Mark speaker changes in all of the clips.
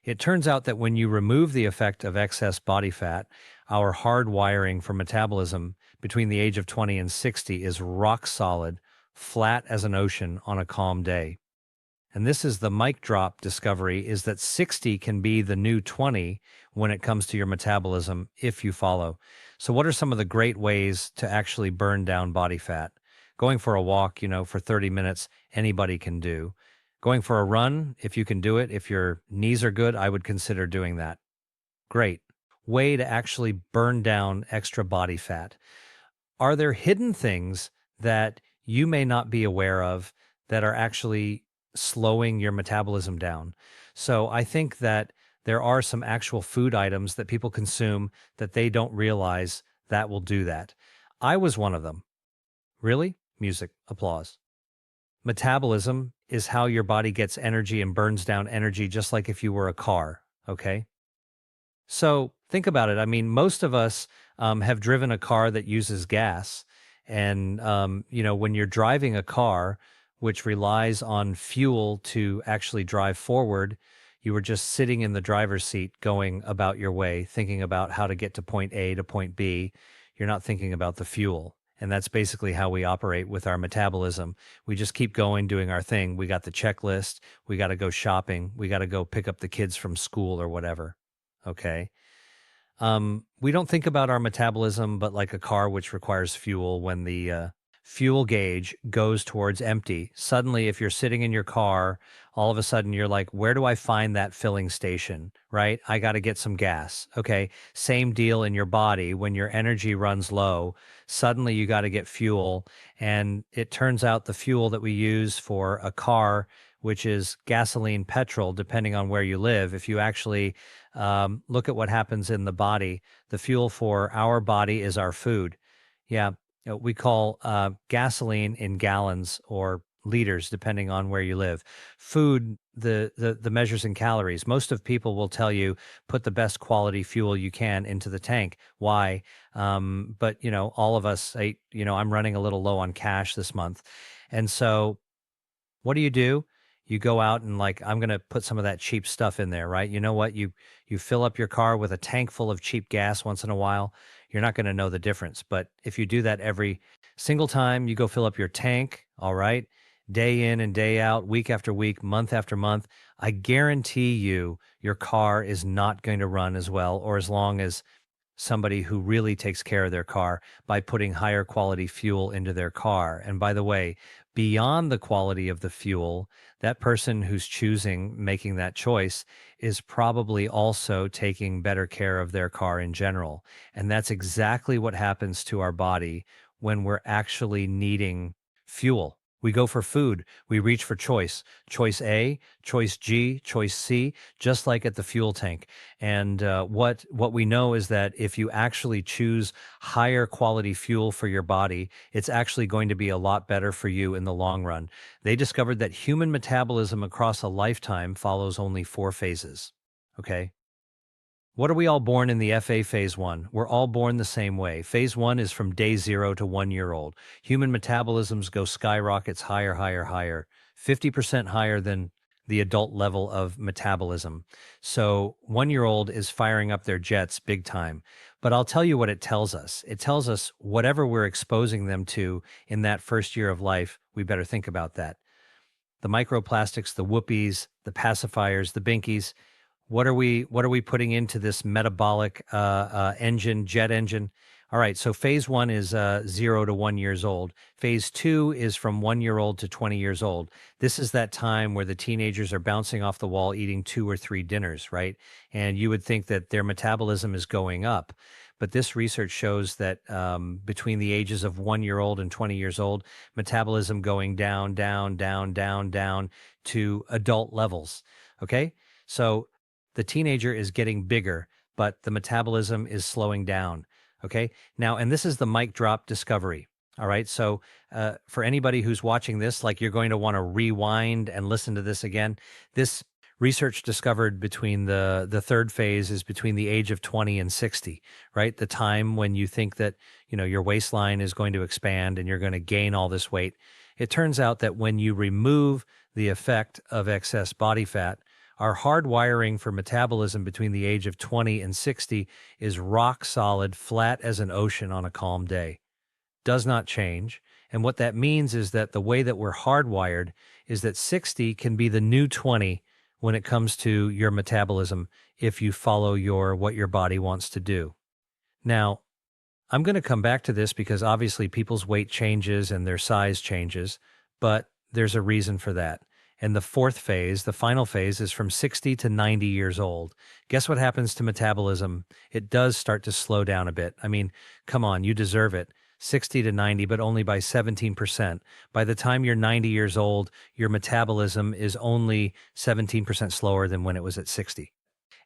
Speaker 1: It turns out that when you remove the effect of excess body fat, our hard wiring for metabolism between the age of 20 and 60 is rock solid, flat as an ocean on a calm day. And this is the mic drop discovery, is that 60 can be the new 20 when it comes to your metabolism if you follow. So what are some of the great ways to actually burn down body fat? Going for a walk, for 30 minutes, anybody can do. Going for a run, if you can do it, if your knees are good, I would consider doing that. Great way to actually burn down extra body fat. Are there hidden things that you may not be aware of that are actually slowing your metabolism down? So I think that there are some actual food items that people consume that they don't realize that will do that. I was one of them. Really? Music, applause. Metabolism is how your body gets energy and burns down energy, just like if you were a car, okay? So think about it. I mean, most of us have driven a car that uses gas. And, when you're driving a car, which relies on fuel to actually drive forward, you were just sitting in the driver's seat going about your way, thinking about how to get to point A to point B. You're not thinking about the fuel. And that's basically how we operate with our metabolism. We just keep going, doing our thing. We got the checklist. We got to go shopping. We got to go pick up the kids from school or whatever. Okay. We don't think about our metabolism, but like a car which requires fuel, when the fuel gauge goes towards empty, suddenly, if you're sitting in your car, all of a sudden you're like, where do I find that filling station, right? I got to get some gas. Okay. Same deal in your body. When your energy runs low, suddenly you got to get fuel. And it turns out the fuel that we use for a car, which is gasoline, petrol, depending on where you live, if you actually look at what happens in the body, the fuel for our body is our food. Yeah, we call gasoline in gallons or liters, depending on where you live. Food, the measures in calories. Most of people will tell you put the best quality fuel you can into the tank. Why? But all of us, I'm running a little low on cash this month, and so what do? You go out and like, I'm going to put some of that cheap stuff in there, right? You know what? You fill up your car with a tank full of cheap gas once in a while. You're not going to know the difference. But if you do that every single time you go fill up your tank, all right, day in and day out, week after week, month after month, I guarantee you your car is not going to run as well or as long as somebody who really takes care of their car by putting higher quality fuel into their car. And by the way, beyond the quality of the fuel, that person who's making that choice is probably also taking better care of their car in general. And that's exactly what happens to our body when we're actually needing fuel. We go for food. We reach for choice. Choice A, choice G, choice C, just like at the fuel tank. And what we know is that if you actually choose higher quality fuel for your body, it's actually going to be a lot better for you in the long run. They discovered that human metabolism across a lifetime follows only 4 phases. Okay. What are we all born in the FA phase 1? We're all born the same way. Phase 1 is from day 0 to 1 year old. Human metabolisms go skyrockets higher, higher, higher, 50% higher than the adult level of metabolism. So 1 year old is firing up their jets big time. But I'll tell you what it tells us. It tells us whatever we're exposing them to in that first year of life, we better think about that. The microplastics, the whoopies, the pacifiers, the binkies. What are we putting into this metabolic jet engine? All right, so phase 1 is 0 to 1 years old. Phase 2 is from 1 year old to 20 years old. This is that time where the teenagers are bouncing off the wall eating 2 or 3 dinners, right? And you would think that their metabolism is going up. But this research shows that between the ages of 1 year old and 20 years old, metabolism going down, down, down, down, down to adult levels. Okay, so the teenager is getting bigger, but the metabolism is slowing down. Okay. Now, and this is the mic drop discovery. All right. So for anybody who's watching this, like you're going to want to rewind and listen to this again. This research discovered between the third phase is between the age of 20 and 60, right? The time when you think that, your waistline is going to expand and you're going to gain all this weight. It turns out that when you remove the effect of excess body fat, Our hard wiring for metabolism between the age of 20 and 60 is rock solid, flat as an ocean on a calm day. Does not change. And what that means is that the way that we're hardwired is that 60 can be the new 20 when it comes to your metabolism if you follow what your body wants to do. Now, I'm going to come back to this because obviously people's weight changes and their size changes, but there's a reason for that. And the fourth phase, the final phase, is from 60 to 90 years old. Guess what happens to metabolism? It does start to slow down a bit. I mean, come on, you deserve it. 60 to 90, but only by 17%. By the time you're 90 years old, your metabolism is only 17% slower than when it was at 60.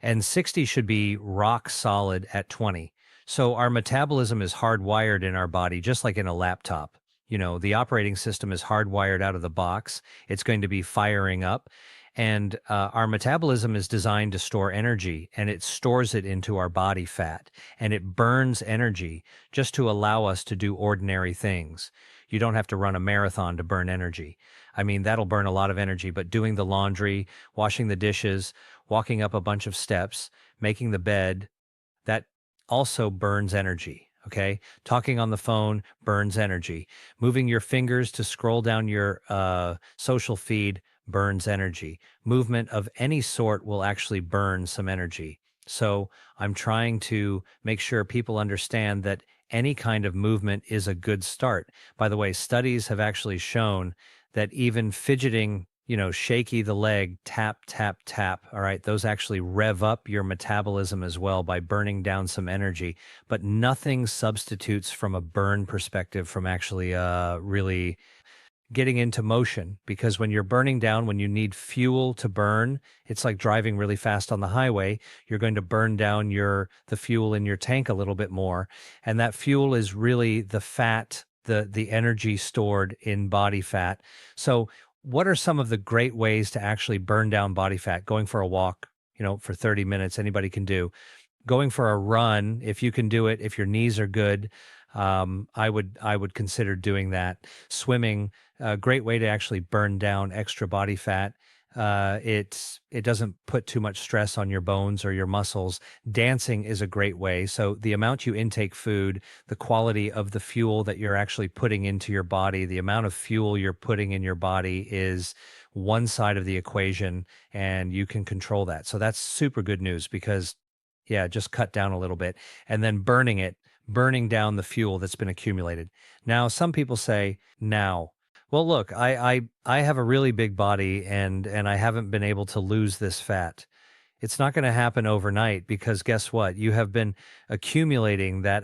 Speaker 1: And 60 should be rock solid at 20. So our metabolism is hardwired in our body, just like in a laptop. The operating system is hardwired out of the box. It's going to be firing up. And our metabolism is designed to store energy, and it stores it into our body fat, and it burns energy just to allow us to do ordinary things. You don't have to run a marathon to burn energy. I mean, that'll burn a lot of energy, but doing the laundry, washing the dishes, walking up a bunch of steps, making the bed, that also burns energy. Okay. Talking on the phone burns energy. Moving your fingers to scroll down your social feed burns energy. Movement of any sort will actually burn some energy. So I'm trying to make sure people understand that any kind of movement is a good start. By the way, studies have actually shown that even fidgeting, shaky the leg, tap, tap, tap. All right. Those actually rev up your metabolism as well by burning down some energy. But nothing substitutes from a burn perspective from actually really getting into motion, because when you're burning down, when you need fuel to burn, it's like driving really fast on the highway. You're going to burn down the fuel in your tank a little bit more. And that fuel is really the fat, the energy stored in body fat. So what are some of the great ways to actually burn down body fat? Going for a walk, for 30 minutes, anybody can do. Going for a run, if you can do it, if your knees are good, I would consider doing that. Swimming, a great way to actually burn down extra body fat. It doesn't put too much stress on your bones or your muscles. Dancing is a great way. So the amount you intake food, the quality of the fuel that you're actually putting into your body, the amount of fuel you're putting in your body is one side of the equation, and you can control that. So that's super good news because, yeah, just cut down a little bit and then burning down the fuel that's been accumulated. Now, some people say, now, well, look, I have a really big body and I haven't been able to lose this fat. It's not going to happen overnight because guess what? You have been accumulating those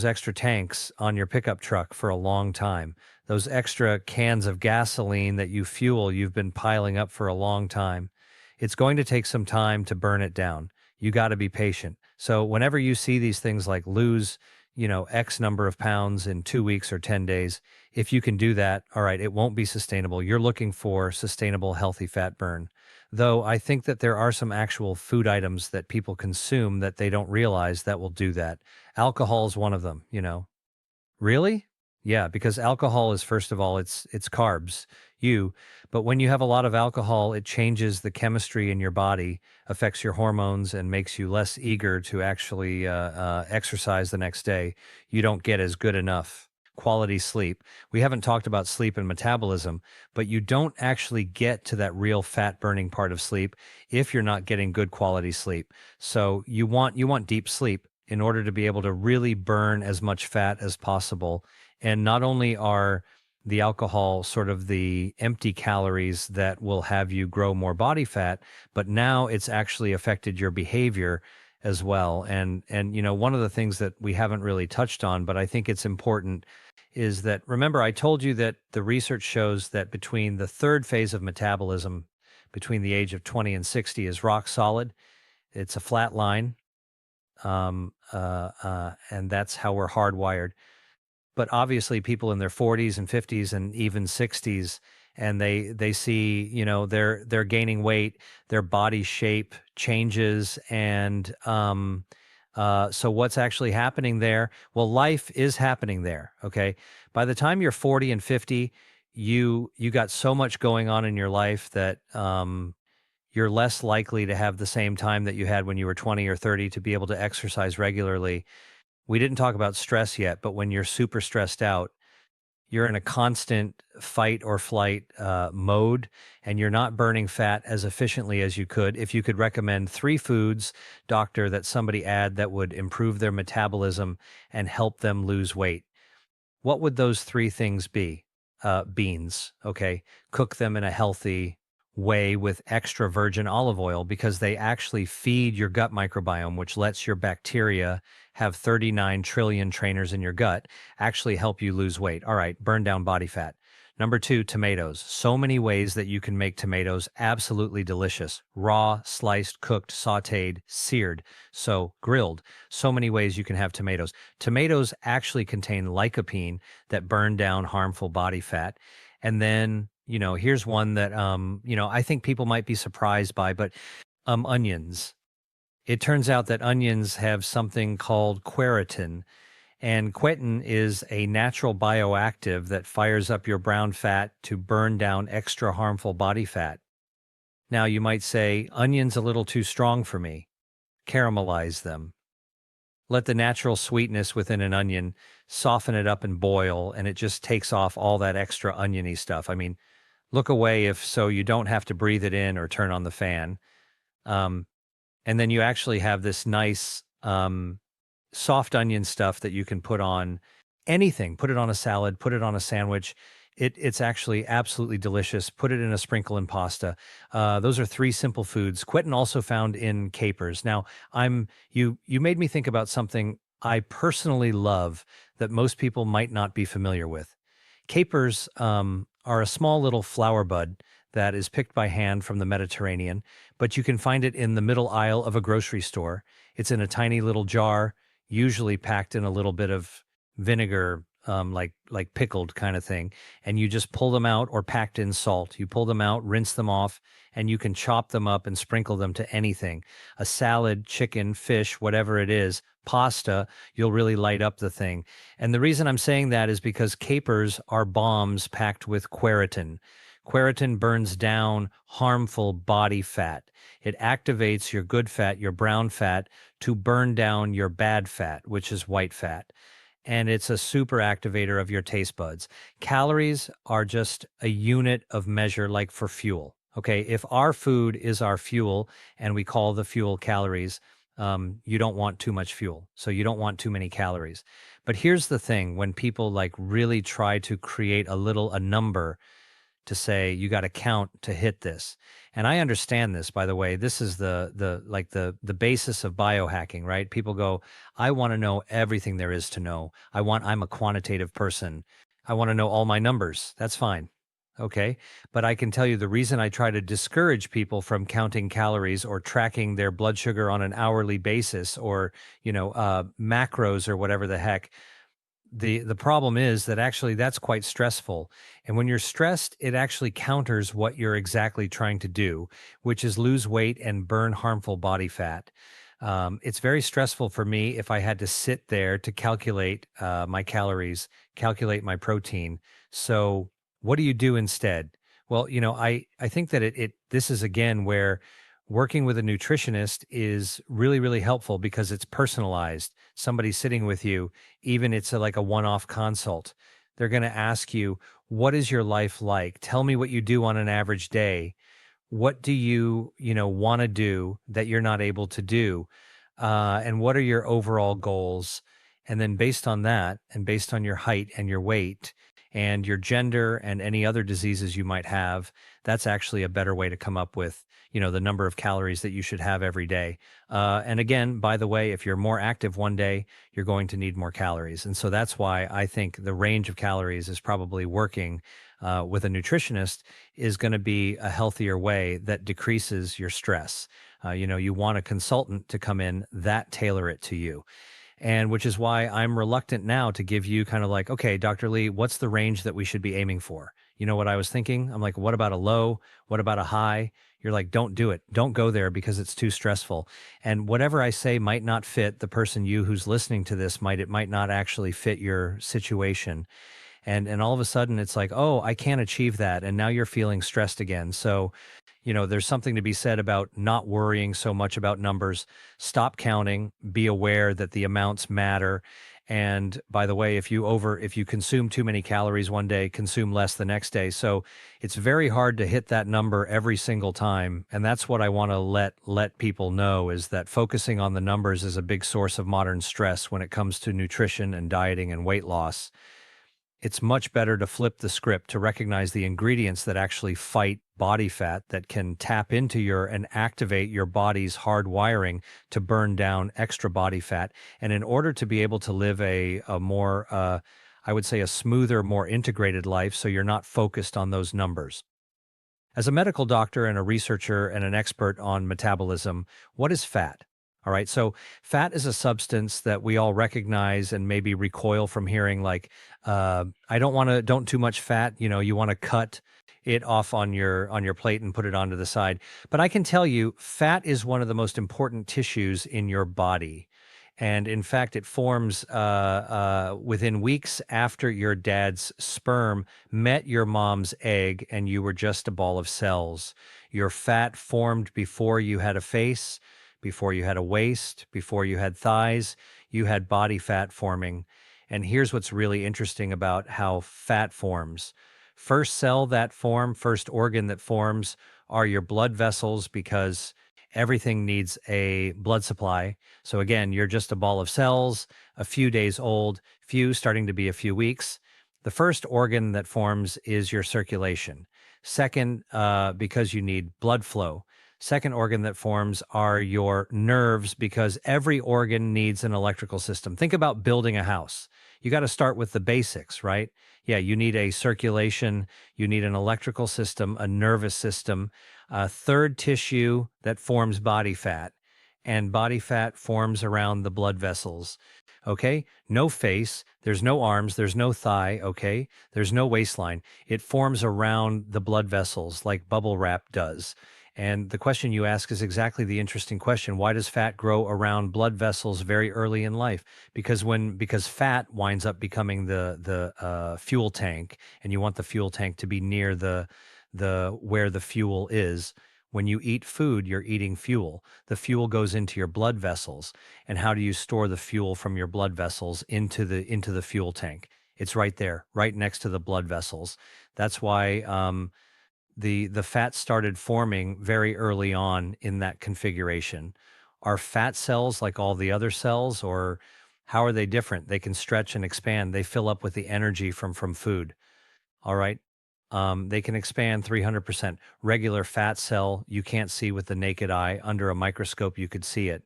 Speaker 1: extra tanks on your pickup truck for a long time. Those extra cans of gasoline that you've been piling up for a long time. It's going to take some time to burn it down. You got to be patient. So whenever you see these things like lose, X number of pounds in 2 weeks or 10 days, if you can do that, all right, it won't be sustainable. You're looking for sustainable, healthy fat burn. Though I think that there are some actual food items that people consume that they don't realize that will do that. Alcohol is one of them. Really? Yeah, because alcohol is, first of all, it's carbs, but when you have a lot of alcohol, it changes the chemistry in your body, affects your hormones, and makes you less eager to actually exercise the next day. You don't get as good enough quality sleep. We haven't talked about sleep and metabolism, but you don't actually get to that real fat burning part of sleep if you're not getting good quality sleep. So you want deep sleep in order to be able to really burn as much fat as possible. And not only are the alcohol sort of the empty calories that will have you grow more body fat, but now it's actually affected your behavior as well. And one of the things that we haven't really touched on, but I think it's important, is that, remember, I told you that the research shows that between the third phase of metabolism, between the age of 20 and 60, is rock solid. It's a flat line. And that's how we're hardwired. But obviously people in their 40s and 50s and even 60s, and they see, they're gaining weight, their body shape changes. And so what's actually happening there? Well, life is happening there. Okay. By the time you're 40 and 50, you got so much going on in your life that you're less likely to have the same time that you had when you were 20 or 30 to be able to exercise regularly. We didn't talk about stress yet, but when you're super stressed out, you're in a constant fight or flight mode, and you're not burning fat as efficiently as you could. If you could recommend 3 foods, doctor, that somebody add that would improve their metabolism and help them lose weight, what would those 3 things be? Beans, okay? Cook them in a healthy way with extra virgin olive oil because they actually feed your gut microbiome, which lets your bacteria have 39 trillion trainers in your gut, actually help you lose weight. All right, burn down body fat. Number 2, tomatoes. So many ways that you can make tomatoes absolutely delicious. Raw, sliced, cooked, sautéed, seared, so grilled. So many ways you can have tomatoes. Tomatoes actually contain lycopene that burn down harmful body fat. And then, here's one that I think people might be surprised by, but onions. It turns out that onions have something called quercetin, and quercetin is a natural bioactive that fires up your brown fat to burn down extra harmful body fat. Now, you might say, onions a little too strong for me. Caramelize them. Let the natural sweetness within an onion soften it up and boil, and it just takes off all that extra oniony stuff. I mean, look away if so you don't have to breathe it in or turn on the fan. And then you actually have this nice soft onion stuff that you can put on anything. Put it on a salad, put it on a sandwich. It's actually absolutely delicious. Put it in a sprinkle in pasta. Those are 3 simple foods. Quercetin also found in capers. Now, you made me think about something I personally love that most people might not be familiar with. Capers are a small little flower bud that is picked by hand from the Mediterranean, but you can find it in the middle aisle of a grocery store. It's in a tiny little jar, usually packed in a little bit of vinegar, like pickled kind of thing, and you just pull them out, or packed in salt. You pull them out, rinse them off, and you can chop them up and sprinkle them to anything. A salad, chicken, fish, whatever it is, pasta, you'll really light up the thing. And the reason I'm saying that is because capers are bombs packed with quercetin. Quercetin burns down harmful body fat. It activates your good fat, your brown fat, to burn down your bad fat, which is white fat. And it's a super activator of your taste buds. Calories are just a unit of measure, like for fuel. Okay, if our food is our fuel and we call the fuel calories, you don't want too much fuel. So you don't want too many calories. But here's the thing, when people like really try to create a number to say you got to count to hit this. And I understand this, by the way. This is the basis of biohacking, right? People go, I want to know everything there is to know. I'm a quantitative person. I want to know all my numbers. That's fine. Okay. But I can tell you the reason I try to discourage people from counting calories or tracking their blood sugar on an hourly basis, or, macros or whatever the heck. The problem is that actually that's quite stressful. And when you're stressed, it actually counters what you're exactly trying to do, which is lose weight and burn harmful body fat. It's very stressful for me if I had to sit there to calculate my calories, calculate my protein. So what do you do instead? Well, I think that this is again where working with a nutritionist is really, really helpful because it's personalized. Somebody sitting with you, even it's like a one-off consult. They're going to ask you, what is your life like? Tell me what you do on an average day. What do you want to do that you're not able to do? And what are your overall goals? And then based on that, and based on your height and your weight and your gender and any other diseases you might have, that's actually a better way to come up with the number of calories that you should have every day. And again, by the way, if you're more active one day, you're going to need more calories. And so that's why I think the range of calories is probably working with a nutritionist is going to be a healthier way that decreases your stress. You want a consultant to come in that tailor it to you. And which is why I'm reluctant now to give you kind of like, okay, Dr. Lee, what's the range that we should be aiming for? You know what I was thinking? I'm like, what about a low? What about a high? You're like, don't do it. Don't go there because it's too stressful. And whatever I say might not fit the person who's listening to this, it might not actually fit your situation. And all of a sudden it's like, oh, I can't achieve that. And now you're feeling stressed again. So, there's something to be said about not worrying so much about numbers. Stop counting, be aware that the amounts matter. And by the way, if you consume too many calories one day, consume less the next day. So it's very hard to hit that number every single time. And that's what I want to let people know, is that focusing on the numbers is a big source of modern stress when it comes to nutrition and dieting and weight loss. It's much better to flip the script, to recognize the ingredients that actually fight body fat, that can tap into and activate your body's hard wiring to burn down extra body fat. And in order to be able to live a more, I would say, a smoother, more integrated life, so you're not focused on those numbers. As a medical doctor and a researcher and an expert on metabolism, what is fat? All right, so fat is a substance that we all recognize and maybe recoil from hearing, like, I don't too much fat. You want to cut it off on your plate and put it onto the side. But I can tell you, fat is one of the most important tissues in your body. And in fact, it forms within weeks after your dad's sperm met your mom's egg and you were just a ball of cells. Your fat formed before you had a face, before you had a waist, before you had thighs. You had body fat forming. And here's what's really interesting about how fat forms. First organ that forms are your blood vessels, because everything needs a blood supply. So again, you're just a ball of cells, a few days old, few starting to be a few weeks. The first organ that forms is your circulation. Second, because you need blood flow. Second organ that forms are your nerves, because every organ needs an electrical system. Think about building a house. You got to start with the basics, right? Yeah, you need a circulation, you need an electrical system, a nervous system. Third tissue that forms body fat, and body fat forms around the blood vessels. Okay, no face, there's no arms, there's no thigh. Okay, there's no waistline. It forms around the blood vessels like bubble wrap does. And the question you ask is exactly the interesting question. Why does fat grow around blood vessels very early in life? Because fat winds up becoming the fuel tank, and you want the fuel tank to be near the where the fuel is. When you eat food, you're eating fuel. The fuel goes into your blood vessels. And how do you store the fuel from your blood vessels into the fuel tank? It's right there, right next to the blood vessels. That's why the fat started forming very early on in that configuration. Are fat cells like all the other cells, or how are they different? They can stretch and expand. They fill up with the energy from food. All right. They can expand 300%. Regular fat cell, you can't see with the naked eye. Under a microscope, you could see it.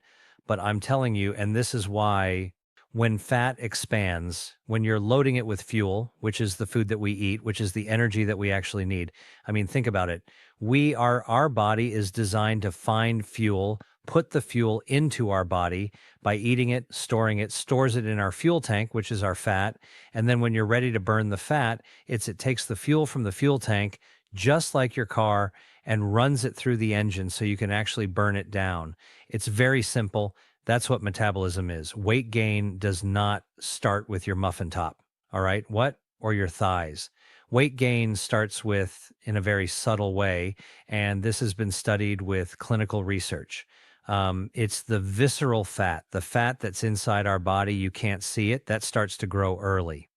Speaker 1: But I'm telling you, and this is why, when fat expands, when you're loading it with fuel, which is the food that we eat, which is the energy that we actually need. I mean, think about it. Our body is designed to find fuel, put the fuel into our body by eating it, storing it, stores it in our fuel tank, which is our fat. And then when you're ready to burn the fat, it takes the fuel from the fuel tank, just like your car, and runs it through the engine so you can actually burn it down. It's very simple. That's what metabolism is. Weight gain does not start with your muffin top. All right. What? Or your thighs. Weight gain starts in a very subtle way. And this has been studied with clinical research. It's the visceral fat, the fat that's inside our body. You can't see it. That starts to grow early.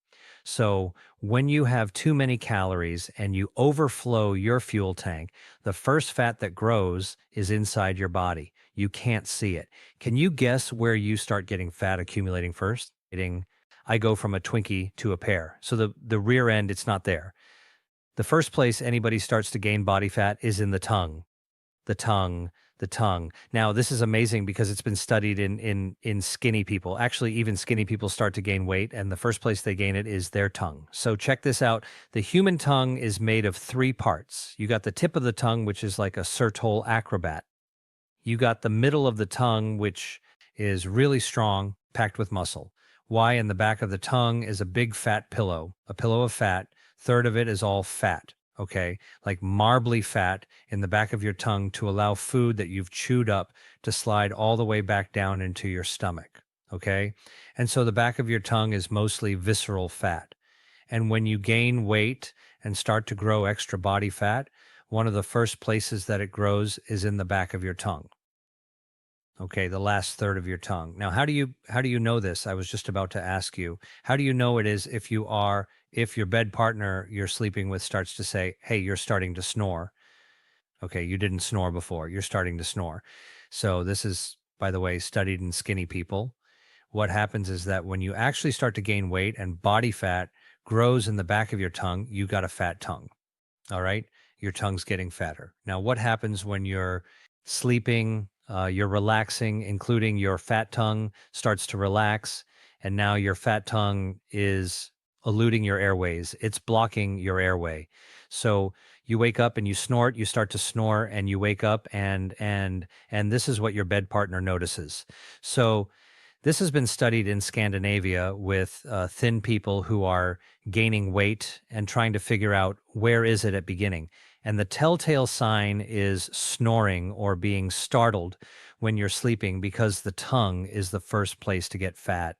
Speaker 1: So when you have too many calories and you overflow your fuel tank, the first fat that grows is inside your body. You can't see it. Can you guess where you start getting fat accumulating first? I go from a Twinkie to a pear. So the rear end, it's not there. The first place anybody starts to gain body fat is in the tongue. The tongue, the tongue. Now, this is amazing because it's been studied in skinny people. Actually, even skinny people start to gain weight, and the first place they gain it is their tongue. So check this out. The human tongue is made of 3 parts. You got the tip of the tongue, which is like a Sertol acrobat. You got the middle of the tongue, which is really strong, packed with muscle. Why? In the back of the tongue is a big fat pillow, a pillow of fat. Third of it is all fat. Okay, like marbly fat in the back of your tongue to allow food that you've chewed up to slide all the way back down into your stomach. Okay, and so the back of your tongue is mostly visceral fat. And when you gain weight and start to grow extra body fat, one of the first places that it grows is in the back of your tongue. Okay, the last third of your tongue. Now, how do you know this? I was just about to ask you. How do you know it is if your bed partner you're sleeping with starts to say, "Hey, you're starting to snore." Okay, you didn't snore before. You're starting to snore. So this is, by the way, studied in skinny people. What happens is that when you actually start to gain weight and body fat grows in the back of your tongue, you got a fat tongue. All right. Your tongue's getting fatter. Now, what happens when you're sleeping? You're relaxing, including your fat tongue starts to relax. And now your fat tongue is eluding your airways. It's blocking your airway. So you wake up and you snort, you start to snore and you wake up and this is what your bed partner notices. So this has been studied in Scandinavia with thin people who are gaining weight and trying to figure out where is it at beginning. And the telltale sign is snoring or being startled when you're sleeping because the tongue is the first place to get fat.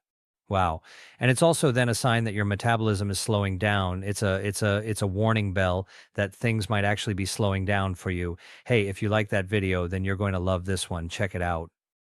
Speaker 1: Wow. And it's also then a sign that your metabolism is slowing down. It's a warning bell that things might actually be slowing down for you. Hey, if you like that video, then you're going to love this one. Check it out.